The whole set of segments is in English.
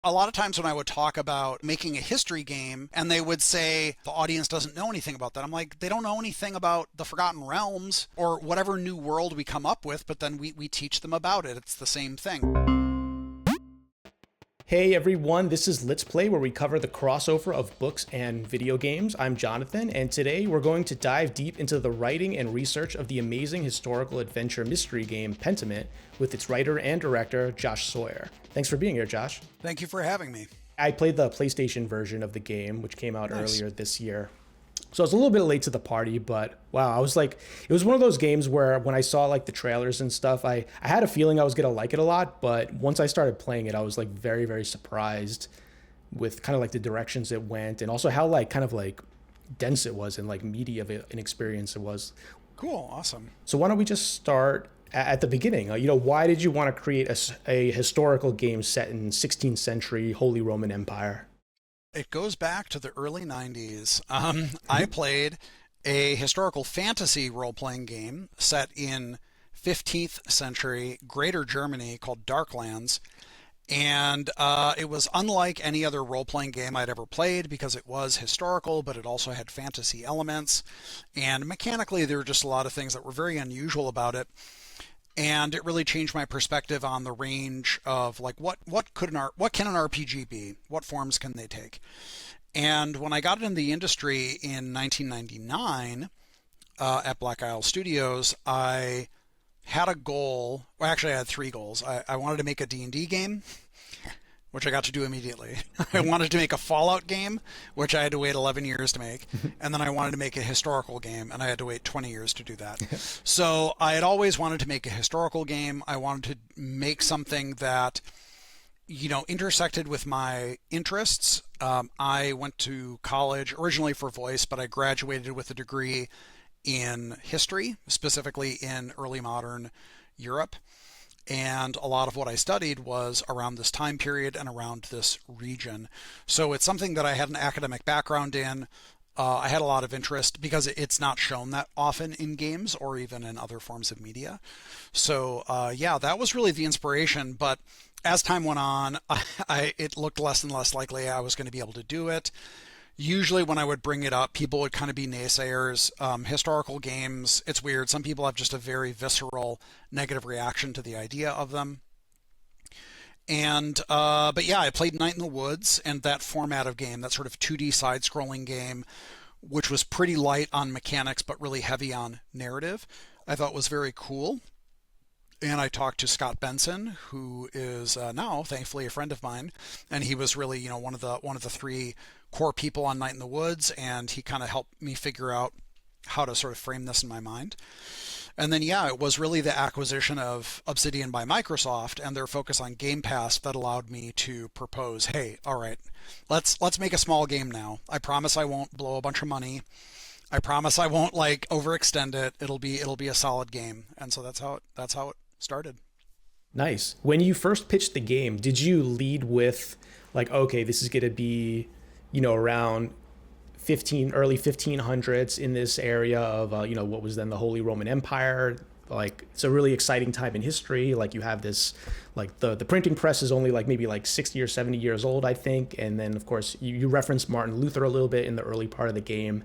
A lot of times when I would talk about making a history game and they would say the audience doesn't know anything about that. I'm like, they don't know anything about the Forgotten Realms or whatever new world we come up with, but then we teach them about it. It's the same thing. Hey everyone, this is Let's Play, where we cover the crossover of books and video games. I'm Jonathan, and today we're going to dive deep into the writing and research of the amazing historical adventure mystery game Pentiment with its writer and director, Josh Sawyer. Thanks for being here, Josh. Thank you for having me. I played the PlayStation version of the game, which came out Nice. earlier this year. So I was a little bit late to the party, but wow, I was like, it was one of those games where when I saw like the trailers and stuff, I had a feeling I was gonna like it a lot, but once I started playing it, I was like very, very surprised with kind of like the directions it went and also how like kind of like dense it was and like meaty of an experience it was. Cool. Awesome. So why don't we just start at the beginning? Why did you want to create a historical game set in 16th century Holy Roman Empire? It goes back to the early 90s. I played a historical fantasy role playing game set in 15th century Greater Germany called Darklands. And it was unlike any other role playing game I'd ever played because it was historical, but it also had fantasy elements. And mechanically, there were just a lot of things that were very unusual about it. And it really changed my perspective on the range of like what can an RPG be? What forms can they take? And when I got into the industry in 1999 at Black Isle Studios, I had a goal. Well, actually, I had three goals. I wanted to make a D&D game, which I got to do immediately. I wanted to make a Fallout game, which I had to wait 11 years to make. And then I wanted to make a historical game, and I had to wait 20 years to do that. So I had always wanted to make a historical game. I wanted to make something that, intersected with my interests. I went to college originally for voice, but I graduated with a degree in history, specifically in early modern Europe. And a lot of what I studied was around this time period and around this region. So it's something that I had an academic background in. I had a lot of interest because it's not shown that often in games or even in other forms of media. So yeah, that was really the inspiration. But as time went on, it looked less and less likely I was going to be able to do it. Usually when I would bring it up, people would kind of be naysayers. Historical games, it's weird. Some people have just a very visceral negative reaction to the idea of them. And, but yeah, I played Night in the Woods and that format of game, that sort of 2D side-scrolling game, which was pretty light on mechanics, but really heavy on narrative. I thought was very cool. And I talked to Scott Benson, who is now thankfully a friend of mine, and he was really one of the three core people on Night in the Woods, and he kind of helped me figure out how to sort of frame this in my mind. And then yeah, it was really the acquisition of Obsidian by Microsoft and their focus on Game Pass that allowed me to propose, hey, all right, let's make a small game now. I promise I won't blow a bunch of money. I promise I won't like overextend it. It'll be a solid game. And so that's how it started. Nice. When you first pitched the game, did you lead with like, okay, this is going to be, around early 1500s in this area of, what was then the Holy Roman Empire? Like, it's a really exciting time in history. Like, you have this, like, the printing press is only like maybe like 60 or 70 years old, I think. And then, of course, you referenced Martin Luther a little bit in the early part of the game.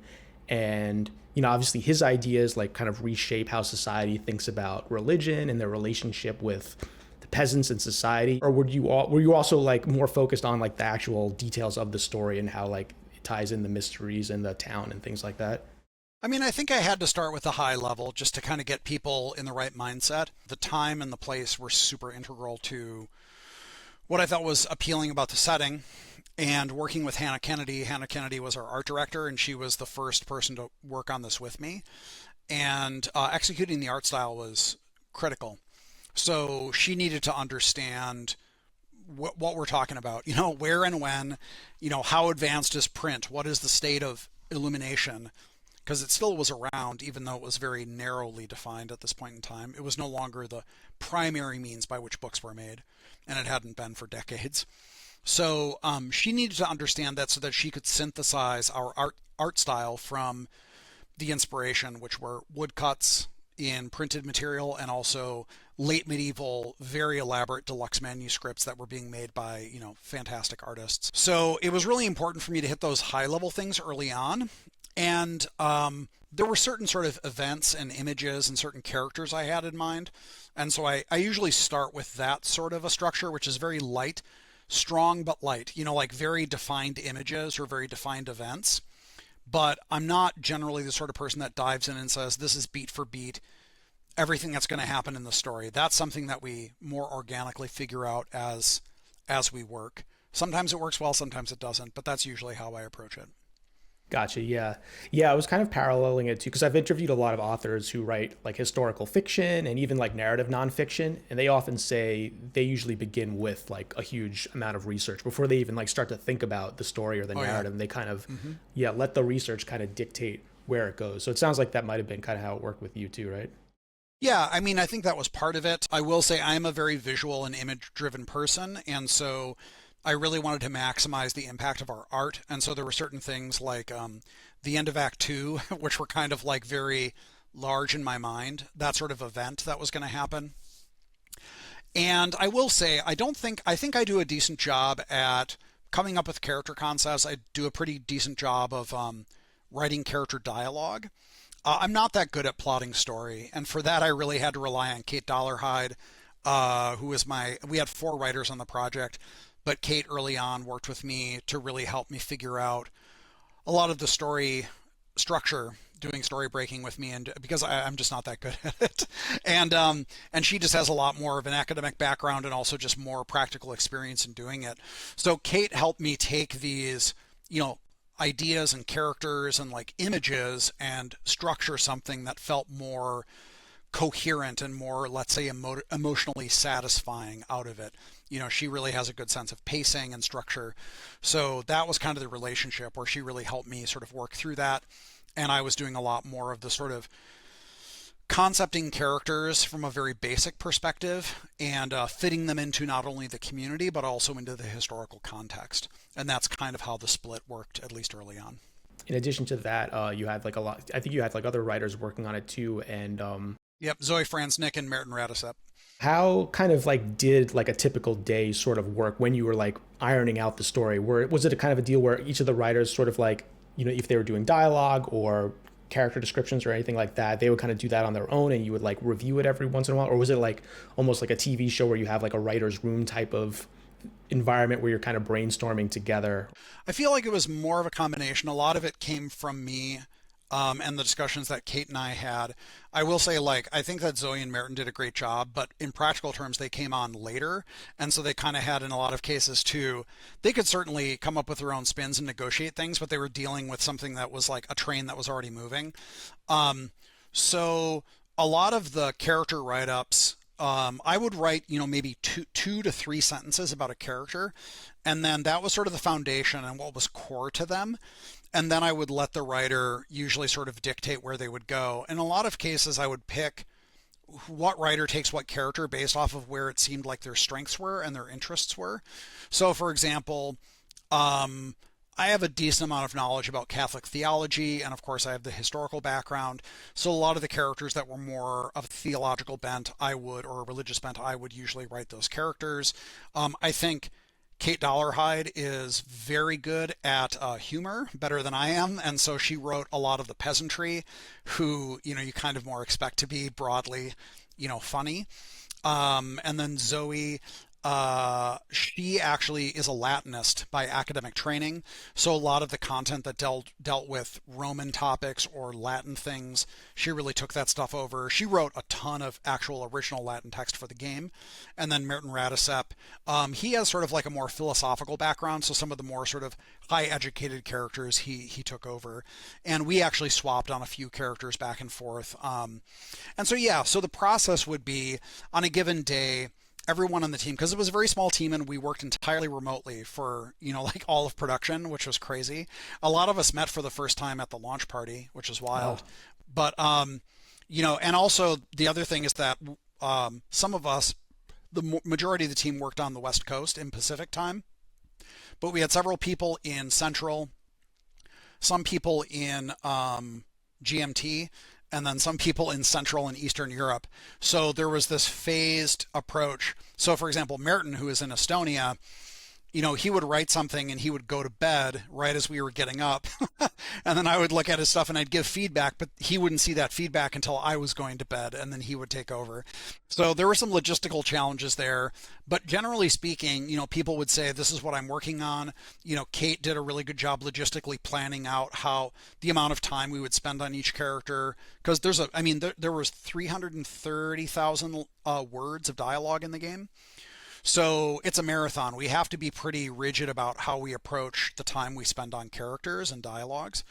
And obviously his ideas like kind of reshape how society thinks about religion and their relationship with the peasants and society. Or were you also like more focused on like the actual details of the story and how like it ties in the mysteries and the town and things like that? I mean, I think I had to start with a high level just to kind of get people in the right mindset. The time and the place were super integral to what I thought was appealing about the setting. And working with Hannah Kennedy, Hannah Kennedy was our art director, and she was the first person to work on this with me. And executing the art style was critical. So she needed to understand what we're talking about, where and when, how advanced is print, what is the state of illumination, because it still was around, even though it was very narrowly defined at this point in time. It was no longer the primary means by which books were made, and it hadn't been for decades. So she needed to understand that so that she could synthesize our art style from the inspiration, which were woodcuts in printed material and also late medieval, very elaborate deluxe manuscripts that were being made by, fantastic artists. So it was really important for me to hit those high level things early on. And there were certain sort of events and images and certain characters I had in mind. And so I usually start with that sort of a structure, which is very light, strong but light, like very defined images or very defined events. But I'm not generally the sort of person that dives in and says, this is beat for beat, everything that's going to happen in the story. That's something that we more organically figure out as we work. Sometimes it works well, sometimes it doesn't, but that's usually how I approach it. Gotcha. Yeah. Yeah. I was kind of paralleling it too, because I've interviewed a lot of authors who write like historical fiction and even like narrative nonfiction. And they often say they usually begin with like a huge amount of research before they even like start to think about the story or the Oh yeah. narrative. And they kind of, Hmm. yeah, let the research kind of dictate where it goes. So it sounds like that might have been kind of how it worked with you too, right? Yeah, I mean, I think that was part of it. I will say I'm a very visual and image driven person, and so I really wanted to maximize the impact of our art. And so there were certain things like the end of Act Two, which were kind of like very large in my mind, that sort of event that was going to happen. And I will say, I think I do a decent job at coming up with character concepts. I do a pretty decent job of writing character dialogue. I'm not that good at plotting story, and for that I really had to rely on Kate Dollarhide, who was we had four writers on the project, but Kate early on worked with me to really help me figure out a lot of the story structure, doing story breaking with me, and because I'm just not that good at it, and she just has a lot more of an academic background and also just more practical experience in doing it. So Kate helped me take these, ideas and characters and like images and structure something that felt more coherent and more, let's say, emotionally satisfying out of it. She really has a good sense of pacing and structure. So that was kind of the relationship where she really helped me sort of work through that. And I was doing a lot more of the sort of concepting characters from a very basic perspective and fitting them into not only the community but also into the historical context. And that's kind of how the split worked, at least early on. In addition to that, you had like a lot, I think you had like other writers working on it too. And Yep, Zoe Franznik and Merton Radisep. how kind of like did like a typical day sort of work when you were like ironing out the story? Where was it a kind of a deal where each of the writers sort of like, if they were doing dialogue or character descriptions or anything like that, they would kind of do that on their own and you would like review it every once in a while? Or was it like almost like a TV show where you have like a writer's room type of environment where you're kind of brainstorming together? I feel like it was more of a combination. A lot of it came from me, and the discussions that Kate and I had. I will say, like, I think that Zoe and Merton did a great job, but in practical terms, they came on later. And so they kind of had, in a lot of cases, too, they could certainly come up with their own spins and negotiate things, but they were dealing with something that was like a train that was already moving. Um, so a lot of the character write ups, I would write, maybe two to three sentences about a character, and then that was sort of the foundation and what was core to them. And then I would let the writer usually sort of dictate where they would go. In a lot of cases, I would pick what writer takes what character based off of where it seemed like their strengths were and their interests were. So, for example, I have a decent amount of knowledge about Catholic theology, and of course, I have the historical background. So, a lot of the characters that were more of a theological bent, or a religious bent, I would usually write those characters. I think Kate Dollarhide is very good at humor, better than I am, and so she wrote a lot of the peasantry, who you kind of more expect to be broadly, funny. And then Zoe, she actually is a Latinist by academic training, so a lot of the content that dealt with Roman topics or Latin things, she really took that stuff over. She wrote a ton of actual original Latin text for the game. And then Merton Radisep, he has sort of like a more philosophical background, so some of the more sort of high educated characters he took over, and we actually swapped on a few characters back and forth. And so yeah, so the process would be on a given day, everyone on the team, because it was a very small team and we worked entirely remotely for like all of production, which was crazy. A lot of us met for the first time at the launch party, which was Wow. wild. But and also the other thing is that some of us, the majority of the team, worked on the West Coast in Pacific time, but we had several people in Central, some people in GMT, and then some people in Central and Eastern Europe. So there was this phased approach. So, for example, Merton, who is in Estonia, he would write something and he would go to bed right as we were getting up. And then I would look at his stuff and I'd give feedback, but he wouldn't see that feedback until I was going to bed, and then he would take over. So there were some logistical challenges there, but generally speaking, people would say, this is what I'm working on. Kate did a really good job logistically planning out how the amount of time we would spend on each character. Because there was 330,000 words of dialogue in the game. So it's a marathon. We have to be pretty rigid about how we approach the time we spend on characters and dialogues.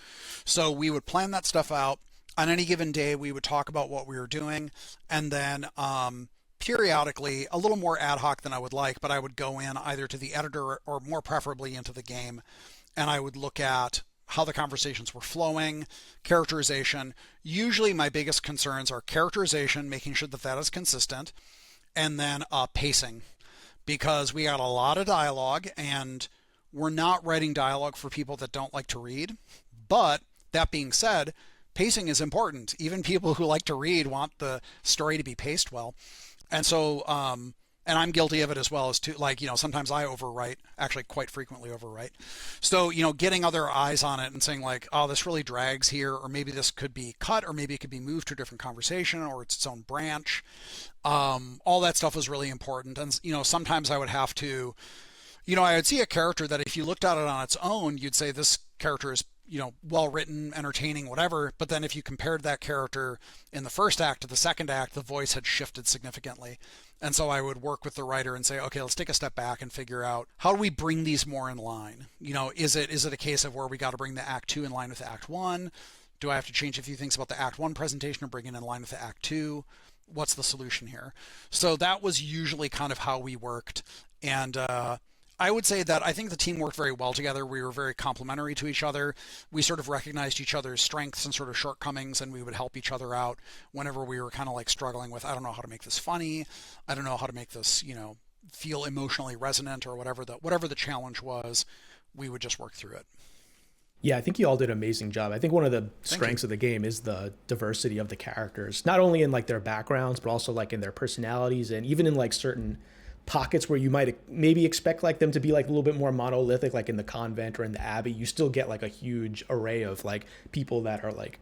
So we would plan that stuff out. On any given day, we would talk about what we were doing, and then periodically, a little more ad hoc than I would like, but I would go in either to the editor or more preferably into the game, and I would look at how the conversations were flowing, characterization. Usually my biggest concerns are characterization, making sure that that is consistent, and then pacing, because we got a lot of dialogue and we're not writing dialogue for people that don't like to read. But that being said, pacing is important. Even people who like to read want the story to be paced well. And so, and I'm guilty of it as well, as to sometimes I overwrite, actually quite frequently overwrite. So, getting other eyes on it and saying like, oh, this really drags here, or maybe this could be cut, or maybe it could be moved to a different conversation, or it's its own branch. All that stuff was really important. And, sometimes I would have to, I would see a character that if you looked at it on its own, you'd say this character is, well written, entertaining, whatever. But then if you compared that character in the first act to the second act, the voice had shifted significantly. And so I would work with the writer and say, okay, let's take a step back and figure out, how do we bring these more in line? Is it a case of where we got to bring the act 2 in line with the act 1? Do I have to change a few things about the act 1 presentation or bring it in line with the act 2? What's the solution here? So that was usually kind of how we worked. And I would say that I think the team worked very well together. We were very complementary to each other. We sort of recognized each other's strengths and sort of shortcomings, and we would help each other out whenever we were kind of like struggling with, I don't know how to make this funny. I don't know how to make this, feel emotionally resonant, or whatever the challenge was. We would just work through it. Yeah, I think you all did an amazing job. I think one of the Thank strengths you. of the game is the diversity of the characters, not only in like their backgrounds, but also like in their personalities, and even in like certain pockets where you might maybe expect like them to be like a little bit more monolithic, like in the convent or in the abbey. You still get like a huge array of like people that are like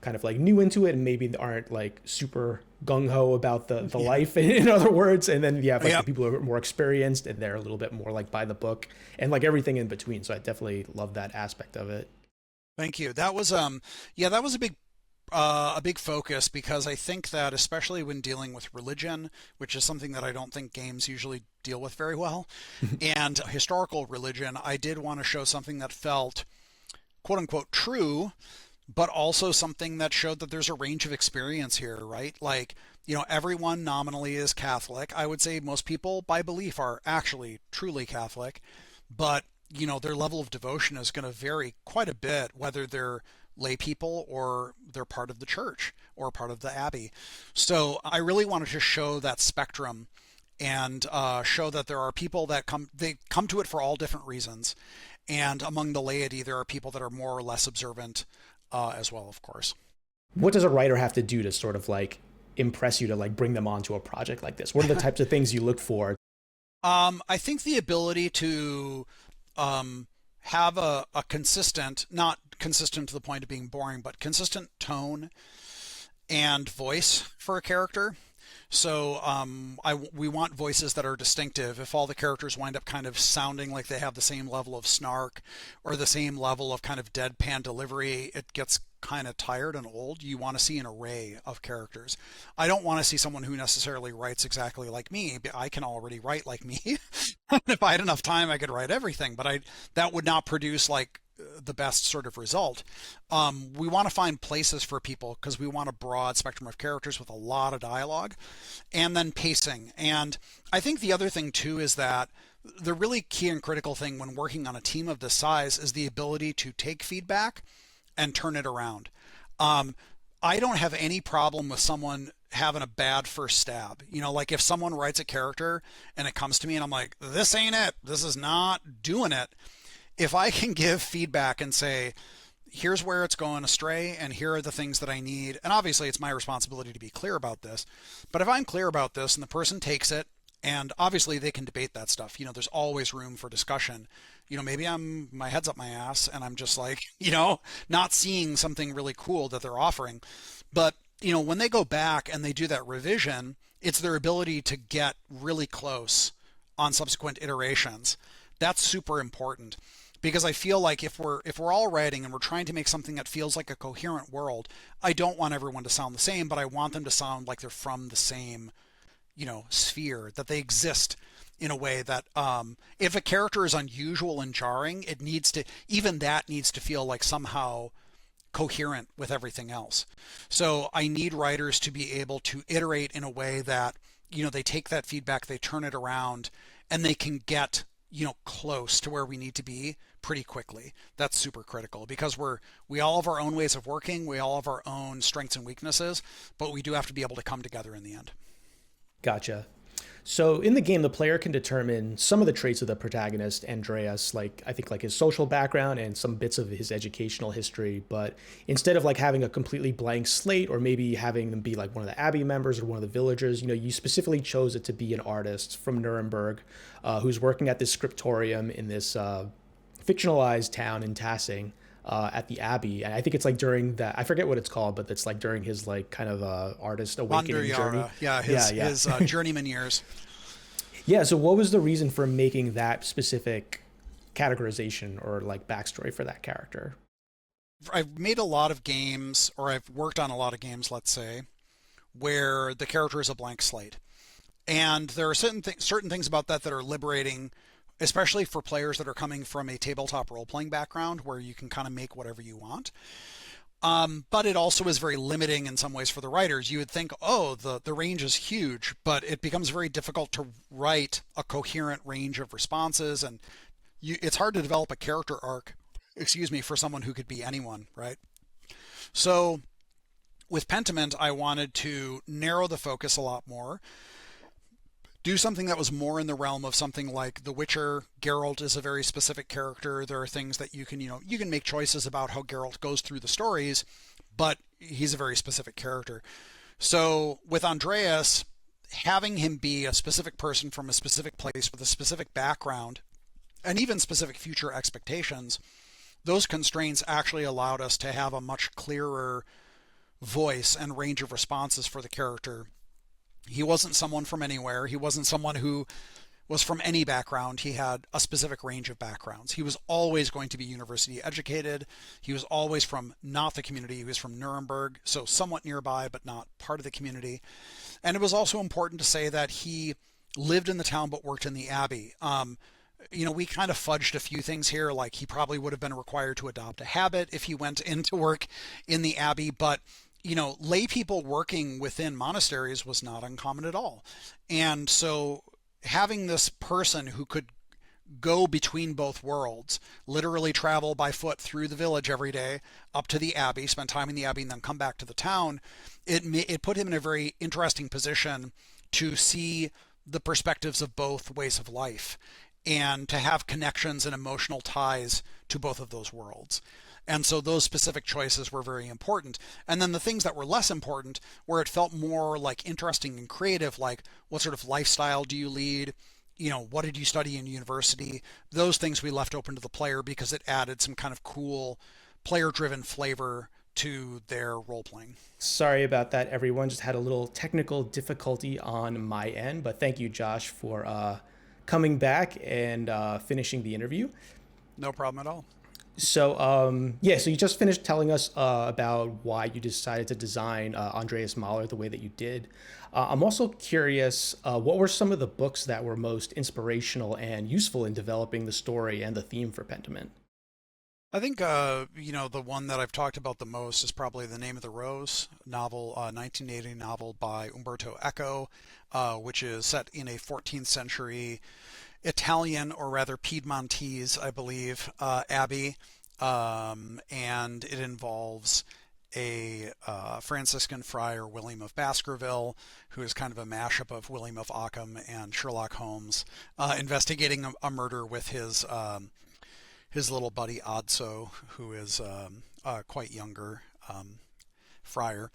kind of like new into it and maybe aren't like super gung-ho about the life, in other words. And then you have like the Yep. people who are more experienced and they're a little bit more like by the book, and like everything in between. So I definitely love that aspect of it. Thank you. That was that was a big focus, because I think that especially when dealing with religion, which is something that I don't think games usually deal with very well, and historical religion, I did want to show something that felt quote unquote true, but also something that showed that there's a range of experience here, right? Like, everyone nominally is Catholic. I would say most people by belief are actually truly Catholic, but their level of devotion is going to vary quite a bit, whether they're lay people or they're part of the church or part of the abbey. So I really wanted to show that spectrum, and show that there are people that come to it for all different reasons. And among the laity, there are people that are more or less observant as well, of course. What does a writer have to do to sort of like impress you to like bring them onto a project like this? What are the types of things you look for? I think the ability to have a consistent, not consistent to the point of being boring, but consistent tone and voice for a character. So we want voices that are distinctive. If all the characters wind up kind of sounding like they have the same level of snark or the same level of kind of deadpan delivery, it gets kind of tired and old. You want to see an array of characters. I don't want to see someone who necessarily writes exactly like me. I can already write like me. If I had enough time, I could write everything, but that would not produce like the best sort of result. We want to find places for people because we want a broad spectrum of characters with a lot of dialogue, and then pacing. And I think the other thing too is that the really key and critical thing when working on a team of this size is the ability to take feedback and turn it around. I don't have any problem with someone having a bad first stab. Like if someone writes a character and it comes to me and I'm like, this ain't it, this is not doing it. If I can give feedback and say, here's where it's going astray, and here are the things that I need. And obviously, it's my responsibility to be clear about this. But if I'm clear about this and the person takes it, and obviously they can debate that stuff, there's always room for discussion. Maybe my head's up my ass and I'm just like, not seeing something really cool that they're offering. But, when they go back and they do that revision, it's their ability to get really close on subsequent iterations. That's super important. Because I feel like if we're all writing and we're trying to make something that feels like a coherent world, I don't want everyone to sound the same, but I want them to sound like they're from the same, sphere, that they exist in a way that if a character is unusual and jarring, even that needs to feel like somehow coherent with everything else. So I need writers to be able to iterate in a way that, they take that feedback, they turn it around, and they can get close to where we need to be pretty quickly. That's super critical because we all have our own ways of working. We all have our own strengths and weaknesses, but we do have to be able to come together in the end. Gotcha. So in the game, the player can determine some of the traits of the protagonist, Andreas, I think his social background and some bits of his educational history. But instead of having a completely blank slate or maybe having them be one of the Abbey members or one of the villagers, you specifically chose it to be an artist from Nuremberg who's working at this scriptorium in this fictionalized town in Tassing at the Abbey. And I think it's during that, I forget what it's called, but it's during his kind of artist awakening journey. Yeah, his journeyman years. Yeah, so what was the reason for making that specific categorization or backstory for that character? I've made a lot of games, or I've worked on a lot of games, let's say, where the character is a blank slate. And there are certain things about that are liberating, especially for players that are coming from a tabletop role-playing background where you can kind of make whatever you want. But it also is very limiting in some ways for the writers. You would think, the range is huge, but it becomes very difficult to write a coherent range of responses, and it's hard to develop a character arc, for someone who could be anyone, right? So with Pentiment, I wanted to narrow the focus a lot more, do something that was more in the realm of something like The Witcher. Geralt is a very specific character. There are things that you can make choices about how Geralt goes through the stories, but he's a very specific character. So with Andreas, having him be a specific person from a specific place with a specific background and even specific future expectations, those constraints actually allowed us to have a much clearer voice and range of responses for the character. He wasn't someone from anywhere. He wasn't someone who was from any background. He had a specific range of backgrounds. He was always going to be university educated. He was always from not the community. He was from Nuremberg, so somewhat nearby, but not part of the community. And it was also important to say that he lived in the town but worked in the Abbey. We kind of fudged a few things here, like he probably would have been required to adopt a habit if he went into work in the Abbey, but lay people working within monasteries was not uncommon at all. And so having this person who could go between both worlds, literally travel by foot through the village every day, up to the Abbey, spend time in the Abbey, and then come back to the town, it put him in a very interesting position to see the perspectives of both ways of life and to have connections and emotional ties to both of those worlds. And so those specific choices were very important. And then the things that were less important, where it felt more interesting and creative, like what sort of lifestyle do you lead? What did you study in university? Those things we left open to the player because it added some kind of cool player-driven flavor to their role-playing. Sorry about that, everyone. Just had a little technical difficulty on my end, but thank you, Josh, for coming back and finishing the interview. No problem at all. So, so you just finished telling us about why you decided to design Andreas Mahler the way that you did. I'm also curious, what were some of the books that were most inspirational and useful in developing the story and the theme for Pentiment? I think, the one that I've talked about the most is probably The Name of the Rose novel, 1980 novel by Umberto Eco, which is set in a 14th century Italian, or rather Piedmontese, I believe, abbey, and it involves a Franciscan friar, William of Baskerville, who is kind of a mashup of William of Ockham and Sherlock Holmes, investigating a murder with his his little buddy Adso, who is quite younger friar.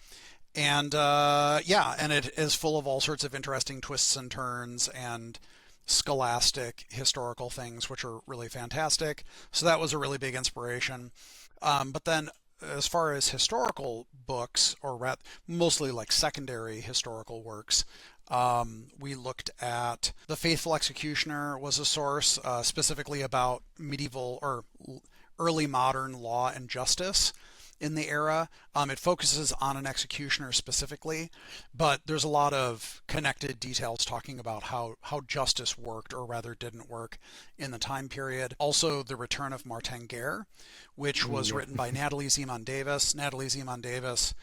And yeah, and it is full of all sorts of interesting twists and turns and scholastic historical things, which are really fantastic. So that was a really big inspiration. But then, as far as historical books, or mostly like secondary historical works, we looked at The Faithful Executioner was a source, specifically about medieval or early modern law and justice in the era. It focuses on an executioner specifically, but there's a lot of connected details talking about how justice worked, or rather didn't work, in the time period. Also, The Return of Martin Guerre, which was written by Natalie Zemon Davis. Natalie Zemon Davis,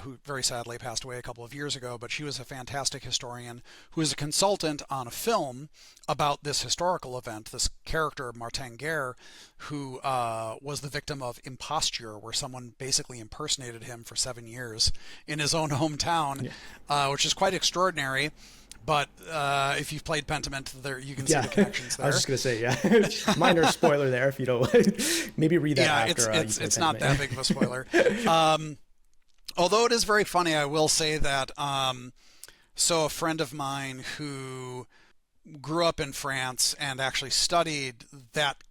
who very sadly passed away a couple of years ago, but she was a fantastic historian who is a consultant on a film about this historical event, this character, Martin Guerre, who was the victim of imposture, where someone basically impersonated him for 7 years in his own hometown, which is quite extraordinary. But if you've played Pentiment, there you can see the connections there. I was just gonna say, minor spoiler there. If you don't, maybe read that after. It's not that big of a spoiler. Although it is very funny, I will say that. So a friend of mine who grew up in France and actually studied that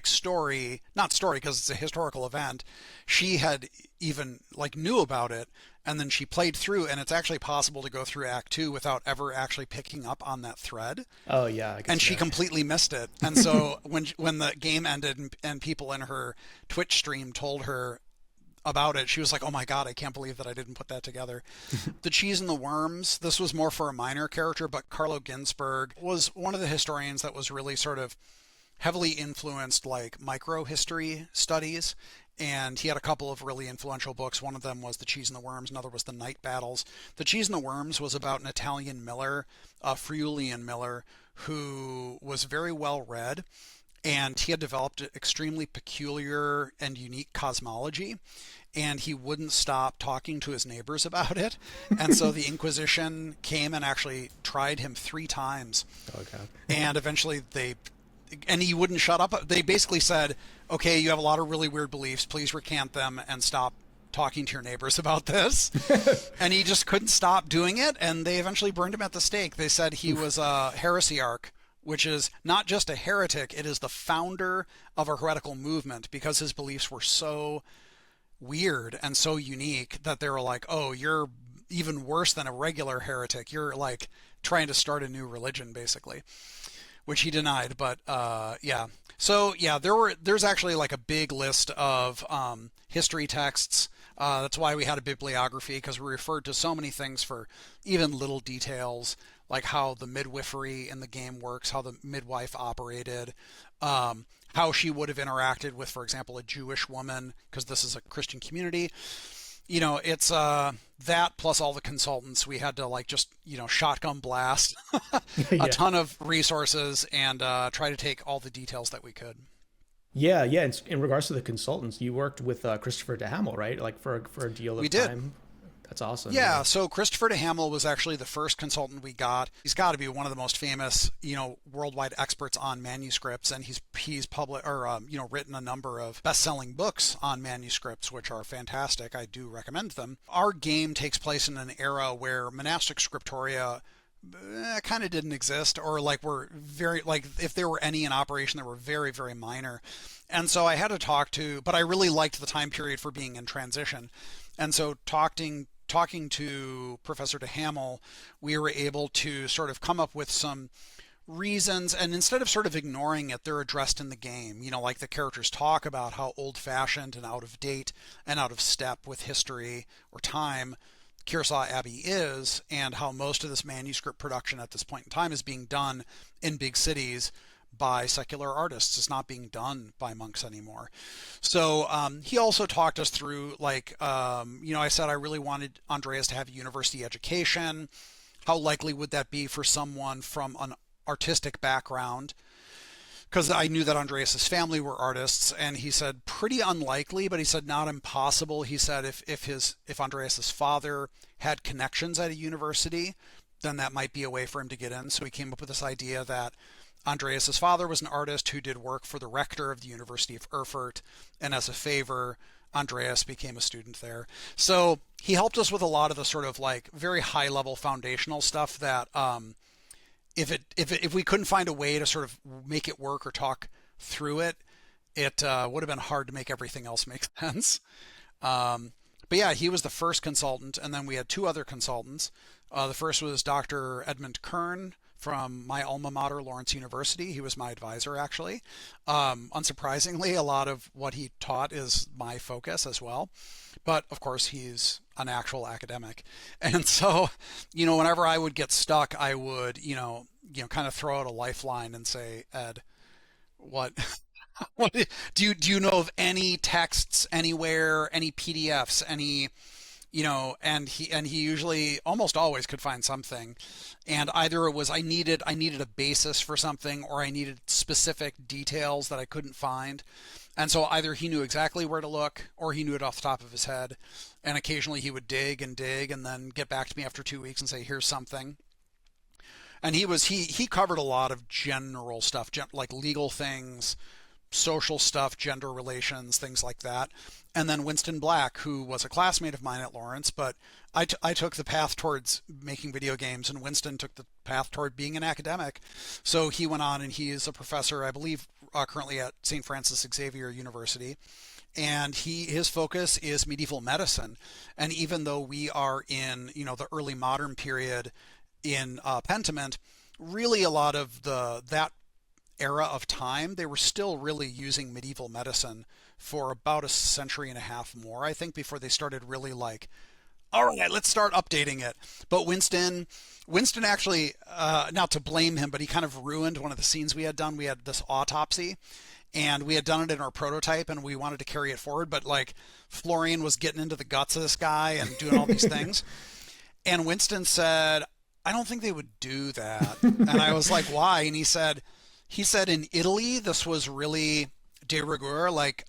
story, not story because it's a historical event, she had even knew about it, and then she played through, and it's actually possible to go through Act 2 without ever actually picking up on that thread. Oh yeah, and she completely missed it. And so when the game ended and people in her Twitch stream told her about it, she was like, oh my god, I can't believe that I didn't put that together. The Cheese and the Worms, this was more for a minor character, but Carlo Ginzburg was one of the historians that was really sort of heavily influenced micro-history studies, and he had a couple of really influential books. One of them was The Cheese and the Worms, another was The Night Battles. The Cheese and the Worms was about an Italian miller, Friulian miller, who was very well read, and he had developed an extremely peculiar and unique cosmology, and he wouldn't stop talking to his neighbors about it. And so the Inquisition came and actually tried him 3 times. Oh god. And eventually and he wouldn't shut up. They basically said, okay, you have a lot of really weird beliefs, please recant them and stop talking to your neighbors about this. And he just couldn't stop doing it, and they eventually burned him at the stake. They said he was a heresiarch, which is not just a heretic, it is the founder of a heretical movement, because his beliefs were so weird and so unique that they were like, oh, you're even worse than a regular heretic. You're trying to start a new religion, basically, which he denied. But yeah. So yeah, there's actually a big list of history texts. That's why we had a bibliography, because we referred to so many things for even little details, like how the midwifery in the game works, how the midwife operated, how she would have interacted with, for example, a Jewish woman, because this is a Christian community. It's that plus all the consultants. We had to just shotgun blast a ton of resources and try to take all the details that we could. Yeah. In regards to the consultants, you worked with Christopher DeHamel, right? For a deal of time. Did. That's awesome. Yeah, so Christopher DeHamel was actually the first consultant we got. He's got to be one of the most famous, worldwide experts on manuscripts, and he's written a number of best-selling books on manuscripts, which are fantastic. I do recommend them. Our game takes place in an era where monastic scriptoria kind of didn't exist, or were very, if there were any in operation, they were very, very minor. And so I had to but I really liked the time period for being in transition. And so talking to Professor DeHamel, we were able to sort of come up with some reasons, and instead of sort of ignoring it, they're addressed in the game. The characters talk about how old-fashioned and out of date and out of step with history or time Kearsarge Abbey is, and how most of this manuscript production at this point in time is being done in big cities by secular artists. It's not being done by monks anymore. So he also talked us through, I said I really wanted Andreas to have a university education. How likely would that be for someone from an artistic background? Because I knew that Andreas's family were artists, and he said pretty unlikely, but he said not impossible. He said if Andreas's father had connections at a university, then that might be a way for him to get in. So he came up with this idea that Andreas's father was an artist who did work for the rector of the University of Erfurt, and as a favor, Andreas became a student there. So he helped us with a lot of the sort of like very high level foundational stuff that if we couldn't find a way to sort of make it work or talk through it, it would have been hard to make everything else make sense. But yeah, he was the first consultant, and then we had two other consultants. The first was Dr. Edmund Kern from my alma mater, Lawrence University. He was my advisor, actually. Unsurprisingly, a lot of what he taught is my focus as well. But of course, he's an actual academic. And so, whenever I would get stuck, I would, kind of throw out a lifeline and say, Ed, what what do you know of any texts anywhere, any PDFs, any and he usually almost always could find something, and either it was I needed a basis for something, or I needed specific details that I couldn't find, and so either he knew exactly where to look or he knew it off the top of his head, and occasionally he would dig and dig and then get back to me after 2 weeks and say, here's something. And he covered a lot of general stuff, like legal things, social stuff, gender relations, things like that. And then Winston Black, who was a classmate of mine at Lawrence, but I took the path towards making video games, and Winston took the path toward being an academic. So he went on, and he is a professor, I believe, currently at St. Francis Xavier University. And his focus is medieval medicine. And even though we are in, the early modern period in Pentiment, really a lot of that era of time, they were still really using medieval medicine for about a century and a half more, I think, before they started really like, all right, let's start updating it. But Winston actually, not to blame him, but he kind of ruined one of the scenes we had done. We had this autopsy, and we had done it in our prototype, and we wanted to carry it forward, but like Florian was getting into the guts of this guy and doing all these things. And Winston said, I don't think they would do that. And I was like, why? And he said in Italy, this was really de rigueur. Like,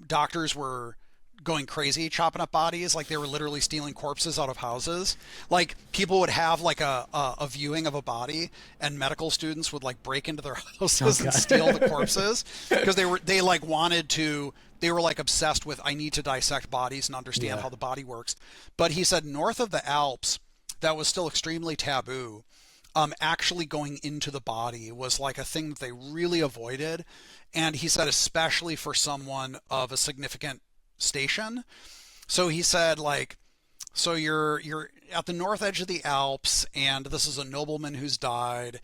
doctors were going crazy chopping up bodies. Like, they were literally stealing corpses out of houses. Like, people would have like a viewing of a body, and medical students would like break into their houses and steal the corpses because they were like obsessed with, I need to dissect bodies and understand how the body works. But he said north of the Alps, that was still extremely taboo. Actually going into the body was like a thing that they really avoided. And he said, especially for someone of a significant station. So he said, like, so you're at the north edge of the Alps, and this is a nobleman who's died.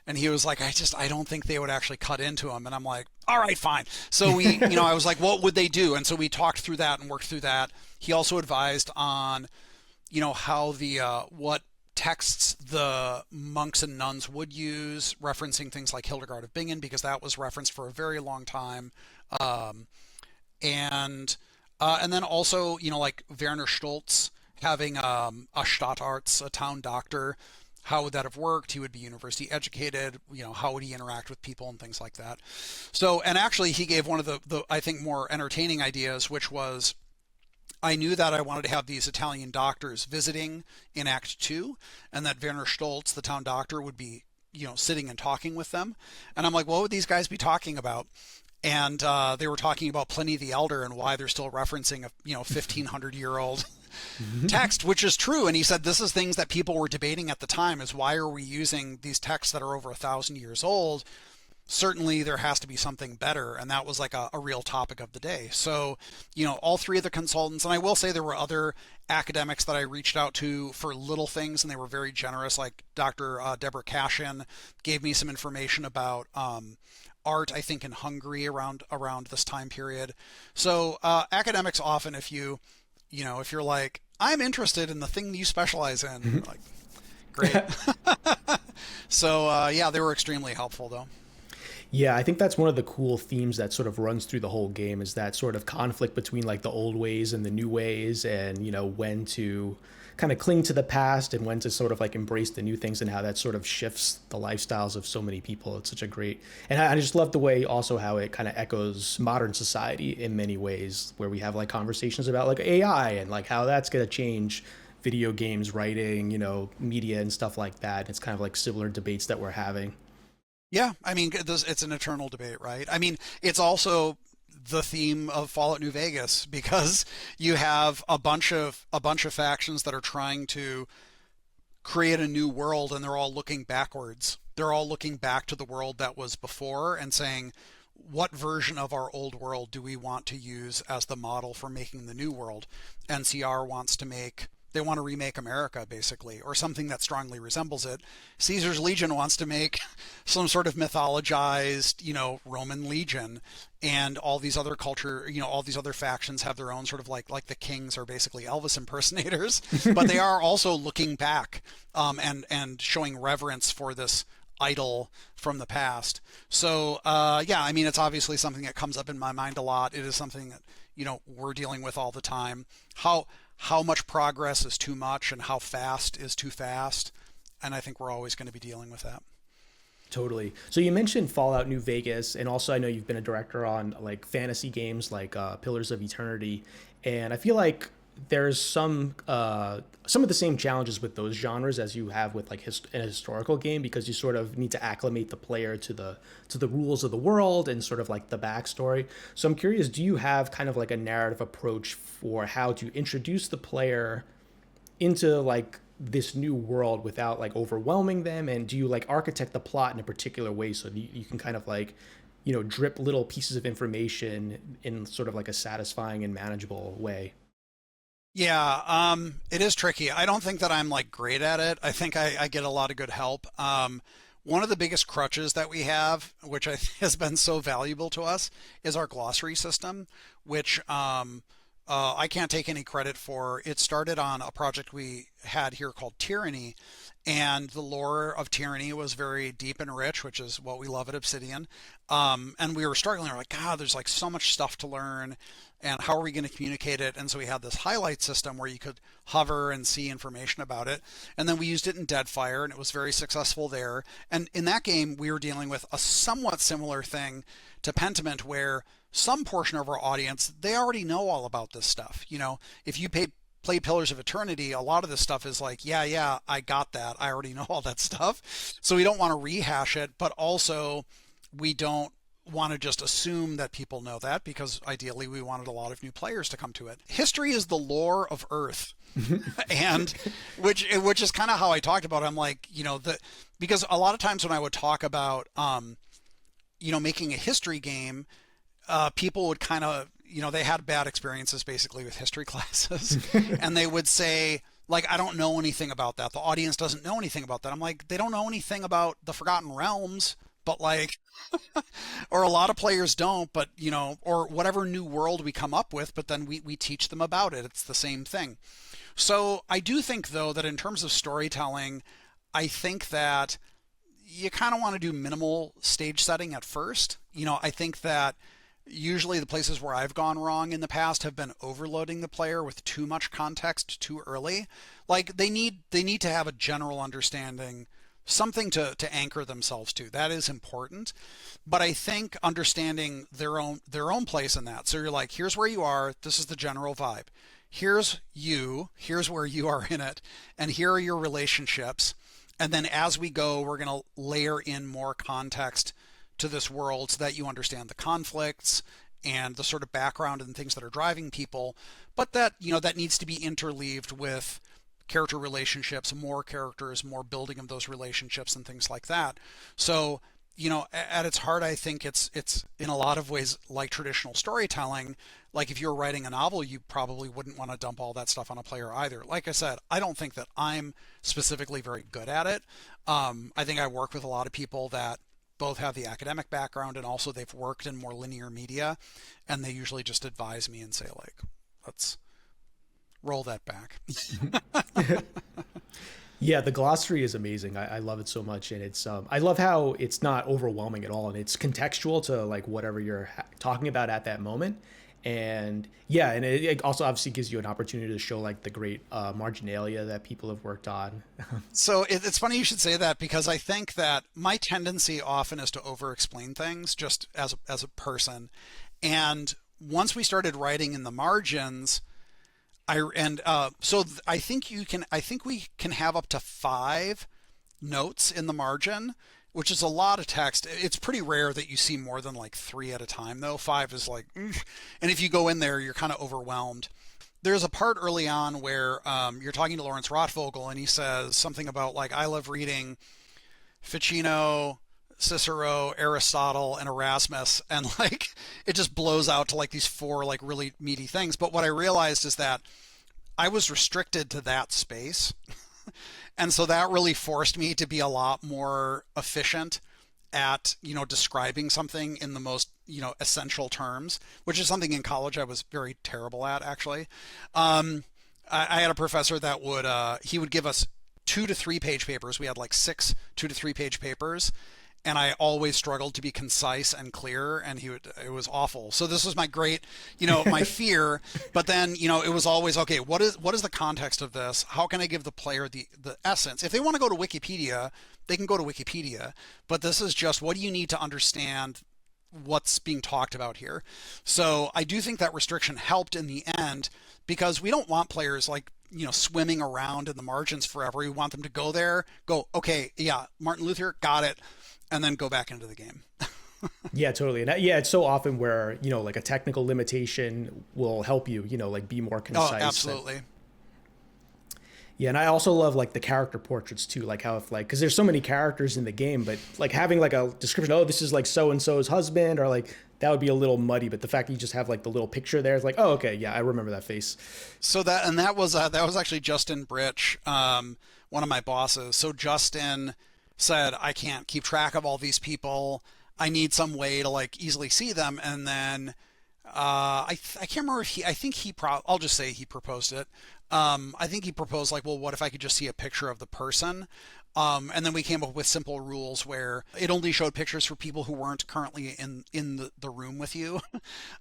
And he was like, I don't think they would actually cut into him. And I'm like, all right, fine. So I was like, what would they do? And so we talked through that and worked through that. He also advised on, how what texts the monks and nuns would use, referencing things like Hildegard of Bingen, because that was referenced for a very long time. And then also, like Werner Stolz having a Stadtarzt, a town doctor. How would that have worked? He would be university educated. How would he interact with people and things like that? So, and actually, he gave one of the I think more entertaining ideas, which was, I knew that I wanted to have these Italian doctors visiting in Act 2, and that Werner Stolz, the town doctor, would be, sitting and talking with them. And I'm like, what would these guys be talking about? And they were talking about Pliny the Elder and why they're still referencing a 1500-year-old text, which is true. And he said this is things that people were debating at the time: is why are we using these texts that are over 1,000 years old? Certainly there has to be something better, and that was like a real topic of the day. So, all three of the consultants, and I will say there were other academics that I reached out to for little things, and they were very generous. Like Dr. Deborah Cashin gave me some information about art, I think in Hungary around this time period. So academics often, if you're like, I'm interested in the thing you specialize in, like, great. So yeah, they were extremely helpful though. Yeah, I think that's one of the cool themes that sort of runs through the whole game, is that sort of conflict between like the old ways and the new ways, and when to kind of cling to the past and when to sort of like embrace the new things, and how that sort of shifts the lifestyles of so many people. It's such a great, and I just love the way also how it kind of echoes modern society in many ways, where we have like conversations about like AI and like how that's going to change video games, writing, media and stuff like that. It's kind of like similar debates that we're having. Yeah, I mean, it's an eternal debate, right? I mean, it's also the theme of Fallout New Vegas because you have a bunch of factions that are trying to create a new world, and they're all looking backwards. They're all looking back to the world that was before and saying, what version of our old world do we want to use as the model for making the new world? NCR wants to make, they want to remake America, basically, or something that strongly resembles it. Caesar's Legion wants to make some sort of mythologized, Roman legion, and all these other culture, all these other factions have their own sort of like the kings are basically Elvis impersonators, but they are also looking back, and showing reverence for this idol from the past. So yeah, I mean, it's obviously something that comes up in my mind a lot. It is something that we're dealing with all the time. How much progress is too much, and how fast is too fast, and I think we're always going to be dealing with that. Totally. So you mentioned Fallout New Vegas, and also I know you've been a director on like fantasy games like Pillars of Eternity, and I feel like there's some of the same challenges with those genres as you have with like a historical game, because you sort of need to acclimate the player to the rules of the world and sort of like the backstory. So I'm curious, do you have kind of like a narrative approach for how to introduce the player into like this new world without like overwhelming them, and do you like architect the plot in a particular way so that you can kind of like drip little pieces of information in sort of like a satisfying and manageable way? Yeah, it is tricky. I don't think that I'm like great at it. I think I get a lot of good help. One of the biggest crutches that we have, which has been so valuable to us, is our glossary system, which I can't take any credit for. It started on a project we had here called Tyranny, and the lore of Tyranny was very deep and rich, which is what we love at Obsidian. And we were struggling. We're like, God, there's like so much stuff to learn, and how are we going to communicate it? And so we had this highlight system where you could hover and see information about it. And then we used it in Deadfire, and it was very successful there. And in that game, we were dealing with a somewhat similar thing to Pentiment, where some portion of our audience, they already know all about this stuff. If you play Pillars of Eternity, a lot of this stuff is like, yeah, yeah, I got that. I already know all that stuff. So we don't want to rehash it, but also we don't want to just assume that people know that, because ideally we wanted a lot of new players to come to it. History is the lore of Earth. And which is kind of how I talked about it. I'm like, because a lot of times when I would talk about making a history game, people would kind of, they had bad experiences basically with history classes, and they would say, like, I don't know anything about that. The audience doesn't know anything about that. I'm like, they don't know anything about the Forgotten Realms, but like, or a lot of players don't, but, or whatever new world we come up with, but then we teach them about it. It's the same thing. So I do think, though, that in terms of storytelling, I think that you kind of want to do minimal stage setting at first. I think that usually the places where I've gone wrong in the past have been overloading the player with too much context too early. Like they need to have a general understanding, something to anchor themselves to. That is important. But I think understanding their own place in that. So you're like, here's where you are, this is the general vibe. Here's where you are in it, and here are your relationships. And then as we go, we're going to layer in more context to this world so that you understand the conflicts and the sort of background and things that are driving people, but that needs to be interleaved with character relationships, more characters, more building of those relationships and things like that. So, at its heart, I think it's in a lot of ways like traditional storytelling. Like if you're writing a novel, you probably wouldn't want to dump all that stuff on a player either. Like I said, I don't think that I'm specifically very good at it. I think I work with a lot of people that both have the academic background, and also they've worked in more linear media, and they usually just advise me and say, like, let's roll that back. Yeah, the glossary is amazing. I love it so much, and it's I love how it's not overwhelming at all, and it's contextual to like whatever you're talking about at that moment. And yeah, and it also obviously gives you an opportunity to show like the great marginalia that people have worked on. So it's funny you should say that, because I think that my tendency often is to over explain things just as a person. And once we started writing in the margins, I think we can have up to 5 notes in the margin, which is a lot of text. It's pretty rare that you see more than like three at a time, though. Five is like, and if you go in there, you're kind of overwhelmed. There's a part early on where you're talking to Lawrence Rothvogel, and he says something about like, I love reading Ficino, Cicero, Aristotle, and Erasmus, and like it just blows out to like these four like really meaty things. But what I realized is that I was restricted to that space. And so that really forced me to be a lot more efficient at, describing something in the most, essential terms, which is something in college I was very terrible at, actually. I had a professor that he would give us 2 to 3 page papers. We had like six 2 to 3 page papers, and I always struggled to be concise and clear, and it was awful. So this was my great, my fear. But then, it was always, okay, what is the context of this? How can I give the player the essence? If they want to go to Wikipedia, they can go to Wikipedia, but this is just, what do you need to understand what's being talked about here? So I do think that restriction helped in the end, because we don't want players like, swimming around in the margins forever. We want them to go there, go, okay, yeah, Martin Luther, got it, and then go back into the game. Yeah, totally. And yeah, it's so often where, like a technical limitation will help you, like be more concise. Oh, absolutely. Yeah, and I also love like the character portraits too, like how if like, because there's so many characters in the game, but like having like a description, oh, this is like so and so's husband, or like that would be a little muddy. But the fact that you just have like the little picture there, it's like, oh, okay, yeah, I remember that face. So that was actually Justin Britch, one of my bosses. So Justin said, I can't keep track of all these people. I need some way to like easily see them. And then I can't remember if I'll just say he proposed it. I think he proposed like, well, what if I could just see a picture of the person? And then we came up with simple rules where it only showed pictures for people who weren't currently in the room with you.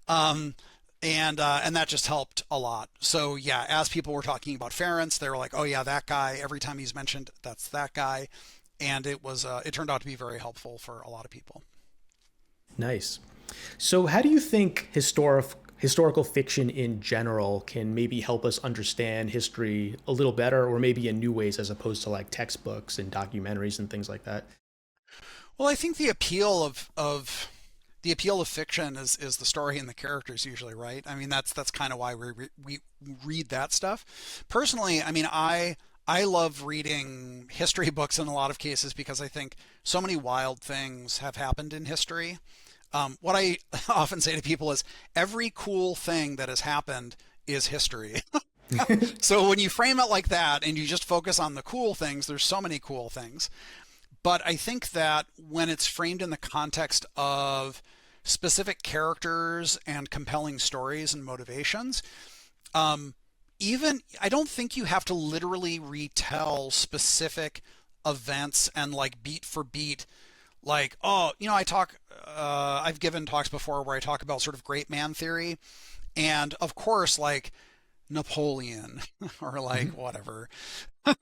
And that just helped a lot. So yeah, as people were talking about Ference, they were like, oh yeah, that guy, every time he's mentioned, that's that guy. And it turned out to be very helpful for a lot of people. Nice. So how do you think historical fiction in general can maybe help us understand history a little better, or maybe in new ways as opposed to like textbooks and documentaries and things like that? Well, I think the appeal of fiction is the story and the characters usually, right? I mean, that's kind of why we read that stuff. Personally, I mean, I love reading history books in a lot of cases because I think so many wild things have happened in history. What I often say to people is every cool thing that has happened is history. So when you frame it like that and you just focus on the cool things, there's so many cool things. But I think that when it's framed in the context of specific characters and compelling stories and motivations, even I don't think you have to literally retell specific events and like beat for beat, like, oh, I've given talks before where I talk about sort of great man theory, and of course like Napoleon or like whatever,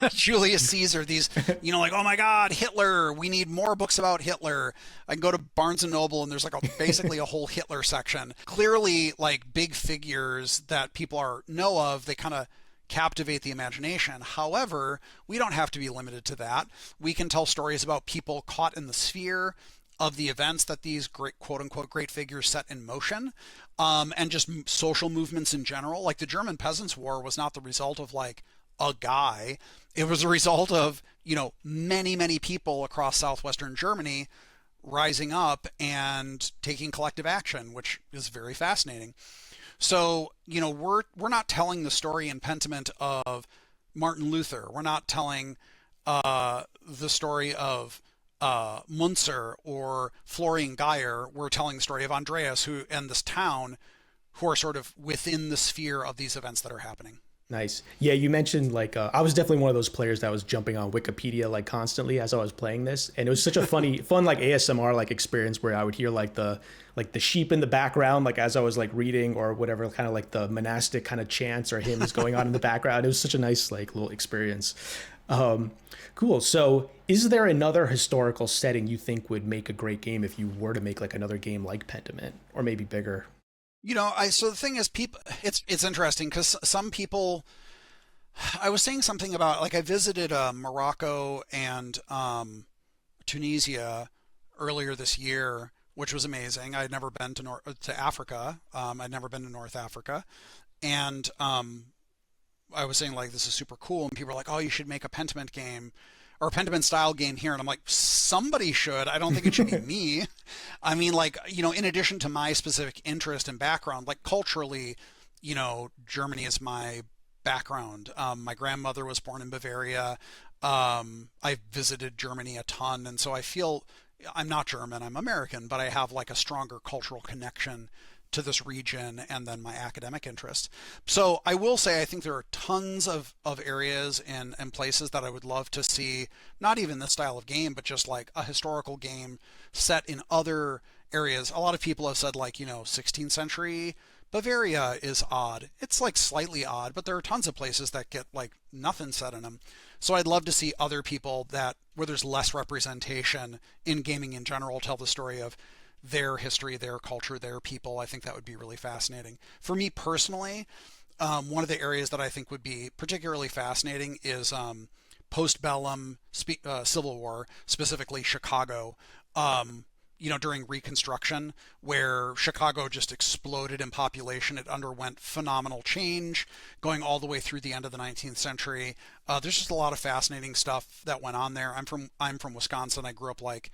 Julius Caesar, these, like, oh my God, Hitler, we need more books about Hitler. I can go to Barnes and Noble and there's like basically a whole Hitler section. Clearly like big figures that people know of, they kind of captivate the imagination. However, we don't have to be limited to that. We can tell stories about people caught in the sphere of the events that these great, quote unquote, great figures set in motion, and just social movements in general. Like the German Peasants' War was not the result of like a guy. It was a result of, many, many people across southwestern Germany rising up and taking collective action, which is very fascinating. So, we're not telling the story in Pentiment of Martin Luther. We're not telling the story of Munzer or Florian Geyer. We're telling the story of Andreas and this town who are sort of within the sphere of these events that are happening. Nice. Yeah, you mentioned like I was definitely one of those players that was jumping on Wikipedia like constantly as I was playing this, and it was such a fun like ASMR like experience where I would hear like the sheep in the background like as I was like reading or whatever, kind of like the monastic kind of chants or hymns going on in the background. It was such a nice like little experience. Cool. So, is there another historical setting you think would make a great game if you were to make like another game like Pentiment, or maybe bigger? So the thing is, people, it's interesting because some people, I was saying something about, like, I visited Morocco and Tunisia earlier this year, which was amazing. I had never been to Africa. I'd never been to North Africa, and I was saying like this is super cool, and people were like, "Oh, you should make a Pentiment game." Or a Pentiment style game here, and I'm like, somebody should. I don't think it should be me. I mean, like, in addition to my specific interest and background, like culturally, Germany is my background. My grandmother was born in Bavaria. I visited Germany a ton, and so I feel I'm not German, I'm American, but I have like a stronger cultural connection to this region and then my academic interest. So I will say I think there are tons of areas and places that I would love to see, not even this style of game, but just like a historical game set in other areas. A lot of people have said like, 16th century Bavaria is odd. It's like slightly odd, but there are tons of places that get like nothing set in them. So I'd love to see other people that where there's less representation in gaming in general tell the story of their history, their culture, their people. I think that would be really fascinating. For me personally, one of the areas that I think would be particularly fascinating is postbellum Civil War, specifically Chicago. During Reconstruction, where Chicago just exploded in population. It underwent phenomenal change going all the way through the end of the 19th century. There's just a lot of fascinating stuff that went on there. I'm from Wisconsin. I grew up like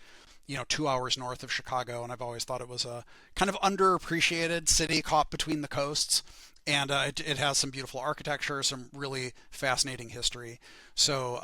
2 hours north of Chicago, and I've always thought it was a kind of underappreciated city caught between the coasts. And it has some beautiful architecture, some really fascinating history. So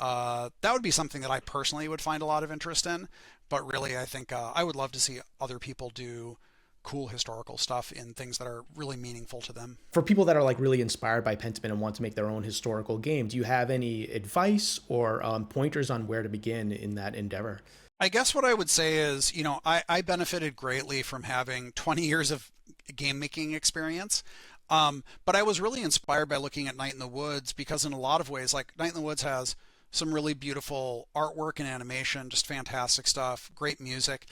that would be something that I personally would find a lot of interest in. But really, I think I would love to see other people do cool historical stuff in things that are really meaningful to them. For people that are like really inspired by Pentiment and want to make their own historical game, do you have any advice or pointers on where to begin in that endeavor? I guess what I would say is, I benefited greatly from having 20 years of game making experience. But I was really inspired by looking at Night in the Woods because in a lot of ways, like Night in the Woods has some really beautiful artwork and animation, just fantastic stuff, great music.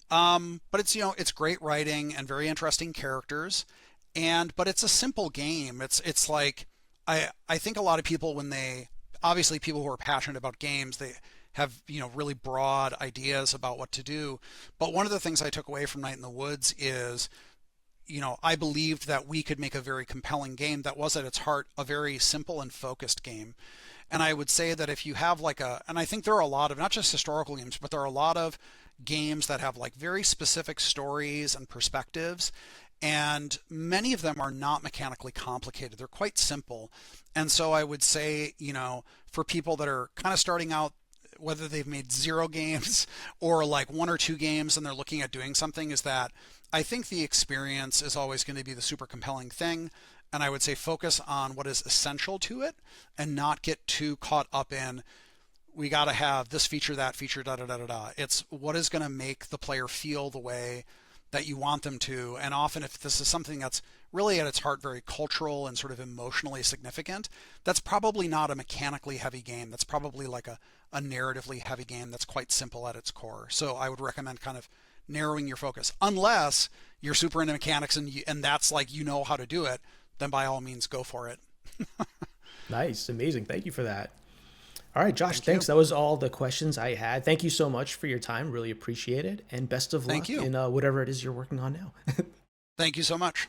But it's great writing and very interesting characters. But it's a simple game. It's like, I think a lot of people obviously people who are passionate about games, they have, really broad ideas about what to do. But one of the things I took away from Night in the Woods is, I believed that we could make a very compelling game that was at its heart a very simple and focused game. And I would say that if you have and I think there are a lot of, not just historical games, but there are a lot of games that have like very specific stories and perspectives. And many of them are not mechanically complicated. They're quite simple. And so I would say, for people that are kind of starting out, whether they've made 0 games or like 1 or 2 games and they're looking at doing something, is that I think the experience is always going to be the super compelling thing. And I would say focus on what is essential to it and not get too caught up in, we got to have this feature, that feature, da da da da da. It's what is going to make the player feel the way that you want them to. And often, if this is something that's really at its heart very cultural and sort of emotionally significant, that's probably not a mechanically heavy game. That's probably like a narratively heavy game that's quite simple at its core. So I would recommend kind of narrowing your focus, unless you're super into mechanics and that's like how to do it. Then by all means go for it. Nice, amazing. Thank you for that. All right, Josh, Thank thanks. you. That was all the questions I had. Thank you so much for your time. Really appreciate it. And best of Thank luck you. in whatever it is you're working on now. Thank you so much.